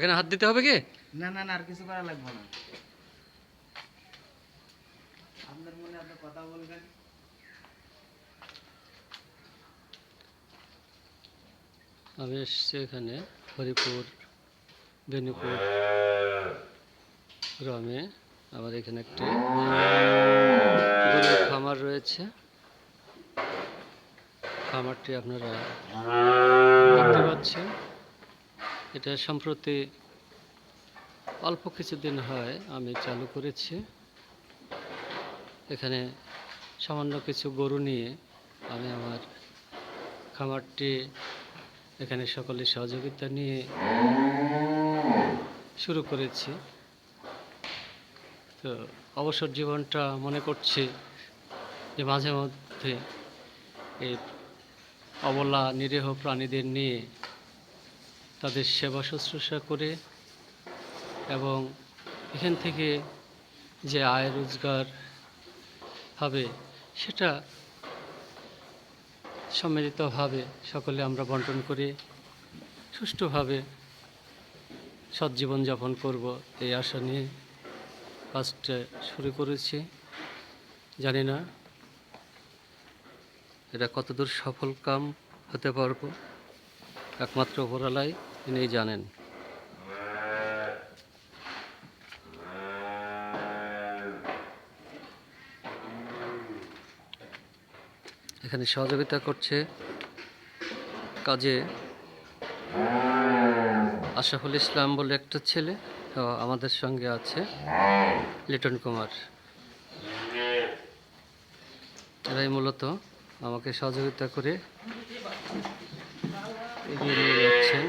এখানে হাত দিতে হবে কি? না না না, আর কিছু করা লাগবে না। আপনার মনে আপনি কথা বলবেন। আমি এসছি এখানে হরিপুর বেনুপুর গ্রামে। আমার এখানে একটি গরুর খামার রয়েছে। খামারটি আপনারা দেখতে পাচ্ছেন। এটা সম্প্রতি অল্প কিছুদিন হয় আমি চালু করেছি। এখানে সামান্য কিছু গরু নিয়ে আমি আমার খামারটি এখানে সকলের সহযোগিতা নিয়ে শুরু করেছি। তো অবসর জীবনটা মনে করছি যে মাঝে মধ্যে এই অবলা নিরীহ প্রাণীদের নিয়ে তাদের সেবা শুশ্রূষা করে এবং এখান থেকে যে আয় রোজগার হবে সেটা সম্মিলিতভাবে সকলে আমরা বন্টন করে সুষ্ঠুভাবে সৎ জীবনযাপন করব এই আশা নিয়ে কাজটা শুরু করেছি। জানি না এটা কতদূর সফল কাম হতে পারবো, একমাত্র ওপরওয়ালাই তিনিই জানেন। এখানে সহযোগিতা করছে কাজে আশরাফুল ইসলাম বলে একটা ছেলে, আমাদের সঙ্গে আছে লিটন কুমার। এরাই মূলত আমাকে সহযোগিতা করে এগিয়ে নিয়ে যাচ্ছেন।